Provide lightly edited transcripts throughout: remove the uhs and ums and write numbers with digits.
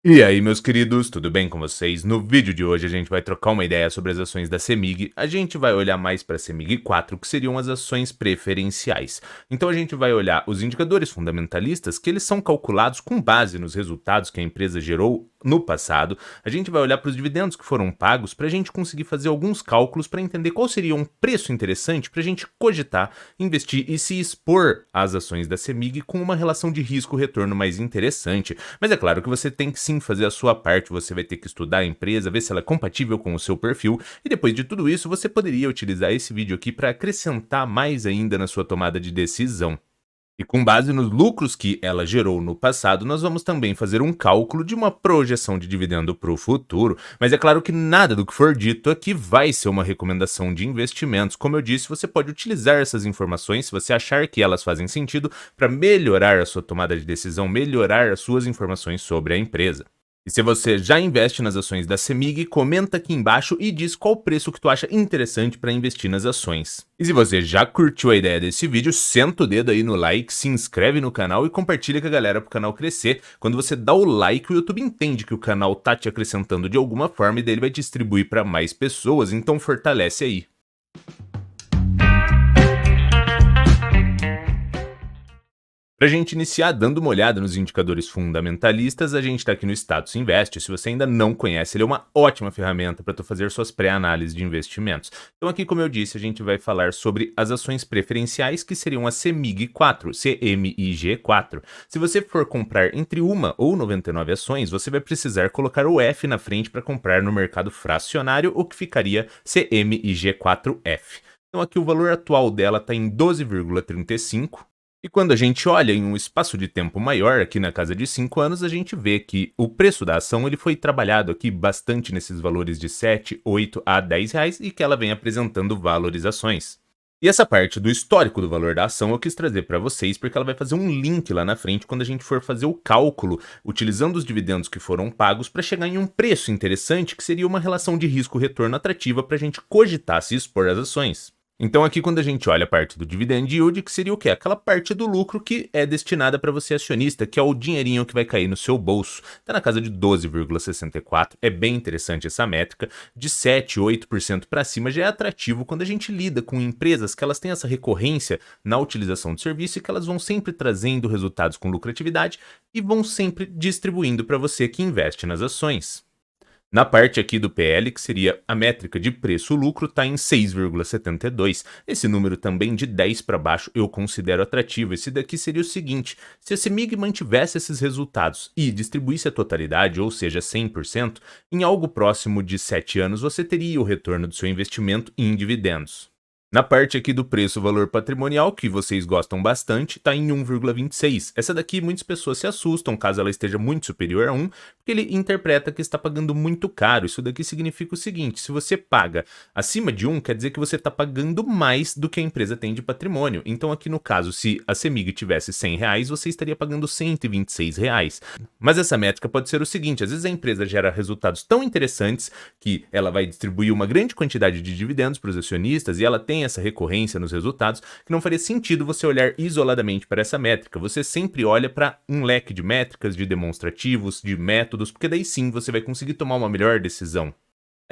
E aí, meus queridos, tudo bem com vocês? No vídeo de hoje a gente vai trocar uma ideia sobre as ações da CEMIG. A gente vai olhar mais para a CEMIG 4, que seriam as ações preferenciais. Então a gente vai olhar os indicadores fundamentalistas, que eles são calculados com base nos resultados que a empresa gerou no passado. A gente vai olhar para os dividendos que foram pagos para a gente conseguir fazer alguns cálculos para entender qual seria um preço interessante para a gente cogitar, investir e se expor às ações da CEMIG com uma relação de risco-retorno mais interessante. Mas é claro que você tem que sim fazer a sua parte, você vai ter que estudar a empresa, ver se ela é compatível com o seu perfil, e depois de tudo isso, você poderia utilizar esse vídeo aqui para acrescentar mais ainda na sua tomada de decisão. E com base nos lucros que ela gerou no passado, nós vamos também fazer um cálculo de uma projeção de dividendo para o futuro, mas é claro que nada do que for dito aqui vai ser uma recomendação de investimentos. Como eu disse, você pode utilizar essas informações se você achar que elas fazem sentido para melhorar a sua tomada de decisão, melhorar as suas informações sobre a empresa. E se você já investe nas ações da CEMIG, comenta aqui embaixo e diz qual preço que tu acha interessante para investir nas ações. E se você já curtiu a ideia desse vídeo, senta o dedo aí no like, se inscreve no canal e compartilha com a galera para o canal crescer. Quando você dá o like, o YouTube entende que o canal tá te acrescentando de alguma forma e daí ele vai distribuir para mais pessoas, então fortalece aí. Para a gente iniciar dando uma olhada nos indicadores fundamentalistas, a gente está aqui no Status Invest. Se você ainda não conhece, ele é uma ótima ferramenta para tu fazer suas pré-análises de investimentos. Então aqui, como eu disse, a gente vai falar sobre as ações preferenciais, que seriam a CEMIG 4, CMIG 4. Se você for comprar entre uma ou 99 ações, você vai precisar colocar o F na frente para comprar no mercado fracionário, o que ficaria CMIG 4F. Então aqui o valor atual dela está em 12,35. E quando a gente olha em um espaço de tempo maior, aqui na casa de 5 anos, a gente vê que o preço da ação ele foi trabalhado aqui bastante nesses valores de 7, 8 a 10 reais e que ela vem apresentando valorizações. E essa parte do histórico do valor da ação eu quis trazer para vocês porque ela vai fazer um link lá na frente quando a gente for fazer o cálculo utilizando os dividendos que foram pagos para chegar em um preço interessante que seria uma relação de risco-retorno atrativa para a gente cogitar se expor às ações. Então aqui quando a gente olha a parte do dividend yield, que seria o quê? Aquela parte do lucro que é destinada para você acionista, que é o dinheirinho que vai cair no seu bolso. Está na casa de 12,64, é bem interessante essa métrica. De 7, 8% para cima já é atrativo quando a gente lida com empresas que elas têm essa recorrência na utilização de serviço e que elas vão sempre trazendo resultados com lucratividade e vão sempre distribuindo para você que investe nas ações. Na parte aqui do PL, que seria a métrica de preço-lucro, está em 6,72. Esse número também de 10 para baixo eu considero atrativo. Esse daqui seria o seguinte: se a CEMIG mantivesse esses resultados e distribuísse a totalidade, ou seja, 100%, em algo próximo de 7 anos você teria o retorno do seu investimento em dividendos. Na parte aqui do preço-valor patrimonial, que vocês gostam bastante, está em 1,26. Essa daqui muitas pessoas se assustam caso ela esteja muito superior a 1, porque ele interpreta que está pagando muito caro. Isso daqui significa o seguinte: se você paga acima de 1, quer dizer que você está pagando mais do que a empresa tem de patrimônio. Então aqui no caso, se a CEMIG tivesse R$ 100, você estaria pagando R$ 126. Mas essa métrica pode ser o seguinte: às vezes a empresa gera resultados tão interessantes que ela vai distribuir uma grande quantidade de dividendos para os acionistas e ela tem essa recorrência nos resultados que não faria sentido você olhar isoladamente para essa métrica. Você sempre olha para um leque de métricas, de demonstrativos, de métodos, porque daí sim você vai conseguir tomar uma melhor decisão.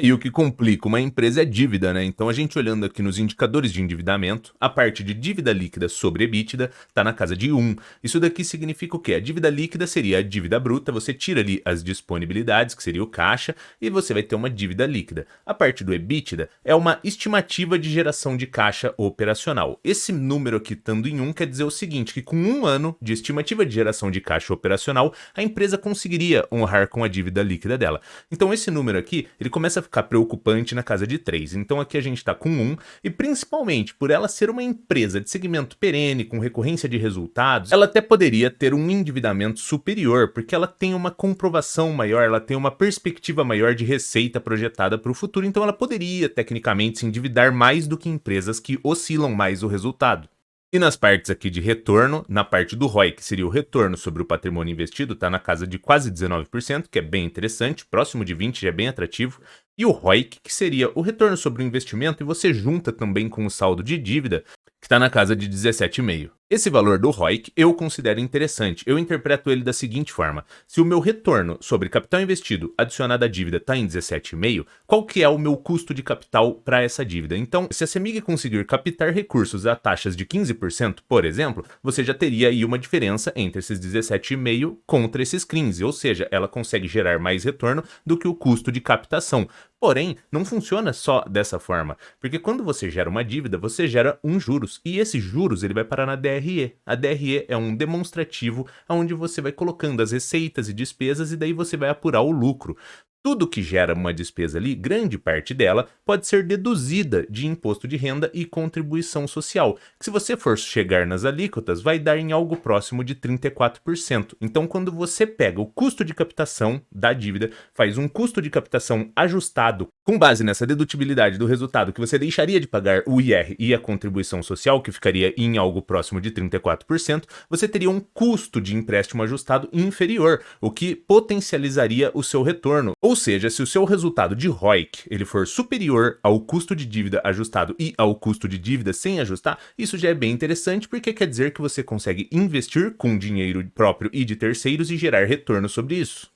E o que complica uma empresa é dívida, né? Então a gente olhando aqui nos indicadores de endividamento, a parte de dívida líquida sobre EBITDA está na casa de 1. Isso daqui significa o quê? A dívida líquida seria a dívida bruta, você tira ali as disponibilidades, que seria o caixa, e você vai ter uma dívida líquida. A parte do EBITDA é uma estimativa de geração de caixa operacional. Esse número aqui estando em 1 quer dizer o seguinte, que com um ano de estimativa de geração de caixa operacional, a empresa conseguiria honrar com a dívida líquida dela. Então esse número aqui, ele começa a ficar preocupante na casa de 3. Então aqui a gente está com 1 e principalmente por ela ser uma empresa de segmento perene, com recorrência de resultados, ela até poderia ter um endividamento superior, porque ela tem uma comprovação maior, ela tem uma perspectiva maior de receita projetada para o futuro, então ela poderia tecnicamente se endividar mais do que empresas que oscilam mais o resultado. E nas partes aqui de retorno, na parte do ROI, que seria o retorno sobre o patrimônio investido, está na casa de quase 19%, que é bem interessante, próximo de 20% já é bem atrativo. E o ROIC, que seria o retorno sobre o investimento, e você junta também com o saldo de dívida, que está na casa de 17,5%. Esse valor do ROIC eu considero interessante. Eu interpreto ele da seguinte forma: se o meu retorno sobre capital investido adicionado à dívida está em 17,5, qual que é o meu custo de capital para essa dívida? Então, se a CEMIG conseguir captar recursos a taxas de 15%, por exemplo, você já teria aí uma diferença entre esses 17,5 contra esses 15, ou seja, ela consegue gerar mais retorno do que o custo de captação. Porém, não funciona só dessa forma, porque quando você gera uma dívida, você gera um juros, e esse juros ele vai parar na DRE. A DRE é um demonstrativo onde você vai colocando as receitas e despesas e daí você vai apurar o lucro. Tudo que gera uma despesa ali, grande parte dela, pode ser deduzida de imposto de renda e contribuição social, que se você for chegar nas alíquotas, vai dar em algo próximo de 34%. Então, quando você pega o custo de captação da dívida, faz um custo de captação ajustado com base nessa dedutibilidade do resultado que você deixaria de pagar o IR e a contribuição social, que ficaria em algo próximo de 34%, você teria um custo de empréstimo ajustado inferior, o que potencializaria o seu retorno. Ou seja, se o seu resultado de ROIC ele for superior ao custo de dívida ajustado e ao custo de dívida sem ajustar, isso já é bem interessante porque quer dizer que você consegue investir com dinheiro próprio e de terceiros e gerar retorno sobre isso.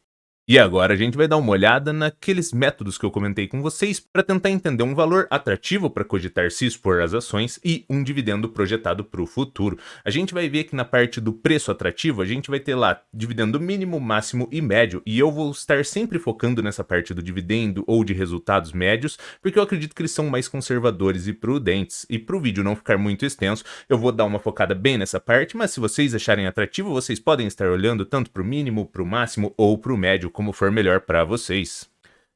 E agora a gente vai dar uma olhada naqueles métodos que eu comentei com vocês para tentar entender um valor atrativo para cogitar se expor às ações e um dividendo projetado para o futuro. A gente vai ver que na parte do preço atrativo a gente vai ter lá dividendo mínimo, máximo e médio, e eu vou estar sempre focando nessa parte do dividendo ou de resultados médios, porque eu acredito que eles são mais conservadores e prudentes. E para o vídeo não ficar muito extenso, eu vou dar uma focada bem nessa parte, mas se vocês acharem atrativo, vocês podem estar olhando tanto para o mínimo, para o máximo ou para o médio, como for melhor para vocês.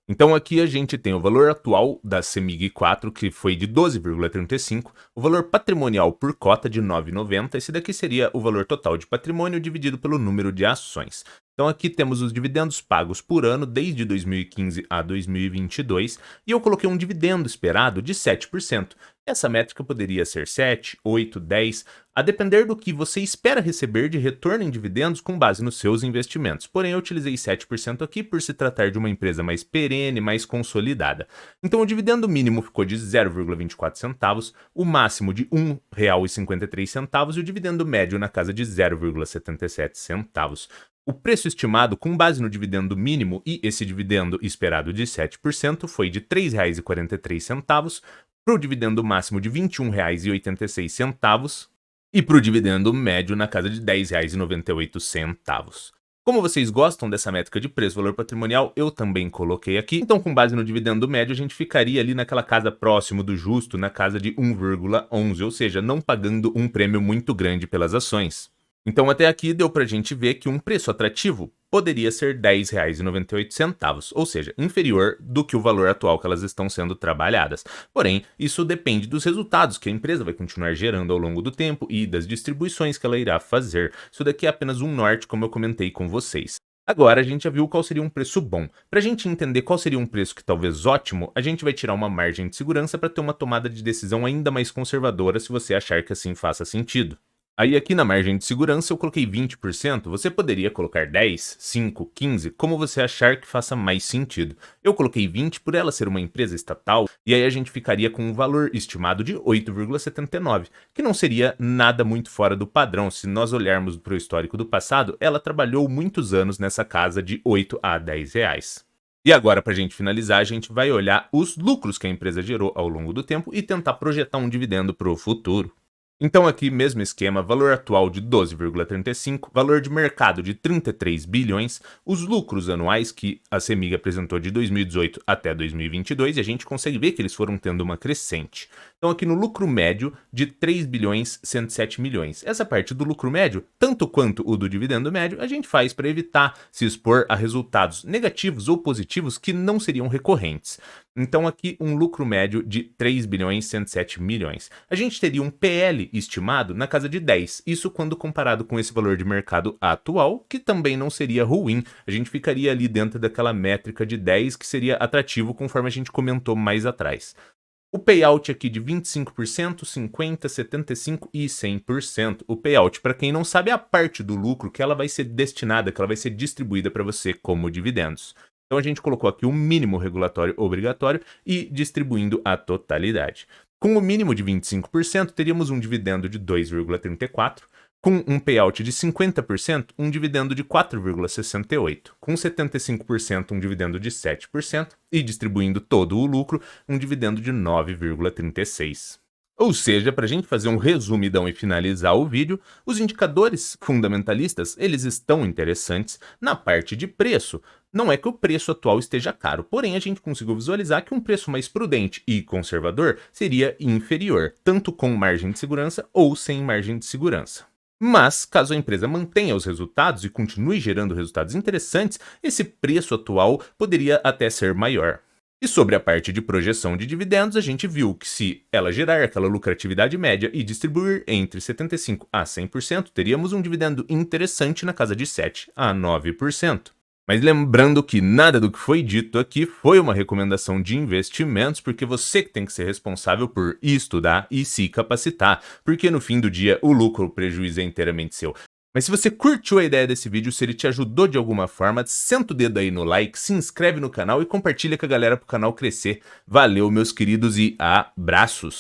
Então aqui a gente tem o valor atual da CEMIG 4, que foi de 12,35, o valor patrimonial por cota de 9,90, esse daqui seria o valor total de patrimônio dividido pelo número de ações. Então aqui temos os dividendos pagos por ano desde 2015 a 2022 e eu coloquei um dividendo esperado de 7%. Essa métrica poderia ser 7, 8, 10, a depender do que você espera receber de retorno em dividendos com base nos seus investimentos. Porém, eu utilizei 7% aqui por se tratar de uma empresa mais perene, mais consolidada. Então, o dividendo mínimo ficou de 0,24 centavos, o máximo de R$ 1,53 e o dividendo médio na casa de 0,77 centavos. O preço estimado com base no dividendo mínimo e esse dividendo esperado de 7% foi de R$ 3,43, para o dividendo máximo de R$ 21,86 e para o dividendo médio na casa de R$ 10,98. Como vocês gostam dessa métrica de preço-valor patrimonial, eu também coloquei aqui. Então, com base no dividendo médio, a gente ficaria ali naquela casa próximo do justo, na casa de 1,11, ou seja, não pagando um prêmio muito grande pelas ações. Então, até aqui deu para a gente ver que um preço atrativo poderia ser R$ 10,98, ou seja, inferior do que o valor atual que elas estão sendo trabalhadas. Porém, isso depende dos resultados que a empresa vai continuar gerando ao longo do tempo e das distribuições que ela irá fazer. Isso daqui é apenas um norte, como eu comentei com vocês. Agora a gente já viu qual seria um preço bom. Para a gente entender qual seria um preço que talvez ótimo, a gente vai tirar uma margem de segurança para ter uma tomada de decisão ainda mais conservadora se você achar que assim faça sentido. Aí aqui na margem de segurança eu coloquei 20%, você poderia colocar 10, 5, 15, como você achar que faça mais sentido. Eu coloquei 20 por ela ser uma empresa estatal, e aí a gente ficaria com um valor estimado de 8,79, que não seria nada muito fora do padrão. Se nós olharmos para o histórico do passado, ela trabalhou muitos anos nessa casa de 8 a 10 reais. E agora, para a gente finalizar, a gente vai olhar os lucros que a empresa gerou ao longo do tempo e tentar projetar um dividendo para o futuro. Então aqui, mesmo esquema, valor atual de 12,35, valor de mercado de 33 bilhões, os lucros anuais que a CEMIG apresentou de 2018 até 2022, e a gente consegue ver que eles foram tendo uma crescente. Então aqui no lucro médio de 3 bilhões 107 milhões. Essa parte do lucro médio, tanto quanto o do dividendo médio, a gente faz para evitar se expor a resultados negativos ou positivos que não seriam recorrentes. Então aqui um lucro médio de 3 bilhões 107 milhões. A gente teria um PL estimado na casa de 10, isso quando comparado com esse valor de mercado atual, que também não seria ruim. A gente ficaria ali dentro daquela métrica de 10, que seria atrativo conforme a gente comentou mais atrás. O payout aqui de 25%, 50%, 75% e 100%. O payout, para quem não sabe, é a parte do lucro que ela vai ser destinada, que ela vai ser distribuída para você como dividendos. Então a gente colocou aqui o mínimo regulatório obrigatório e distribuindo a totalidade. Com o mínimo de 25%, teríamos um dividendo de 2,34%. Com um payout de 50%, um dividendo de 4,68%. Com 75%, um dividendo de 7%. E distribuindo todo o lucro, um dividendo de 9,36%. Ou seja, para a gente fazer um resumidão e finalizar o vídeo, os indicadores fundamentalistas eles estão interessantes na parte de preço. Não é que o preço atual esteja caro, porém a gente conseguiu visualizar que um preço mais prudente e conservador seria inferior, tanto com margem de segurança ou sem margem de segurança. Mas, caso a empresa mantenha os resultados e continue gerando resultados interessantes, esse preço atual poderia até ser maior. E sobre a parte de projeção de dividendos, a gente viu que se ela gerar aquela lucratividade média e distribuir entre 75% a 100%, teríamos um dividendo interessante na casa de 7% a 9%. Mas lembrando que nada do que foi dito aqui foi uma recomendação de investimentos, porque você que tem que ser responsável por estudar e se capacitar, porque no fim do dia o lucro ou o prejuízo é inteiramente seu. Mas se você curtiu a ideia desse vídeo, se ele te ajudou de alguma forma, senta o dedo aí no like, se inscreve no canal e compartilha com a galera pro canal crescer. Valeu, meus queridos, e abraços!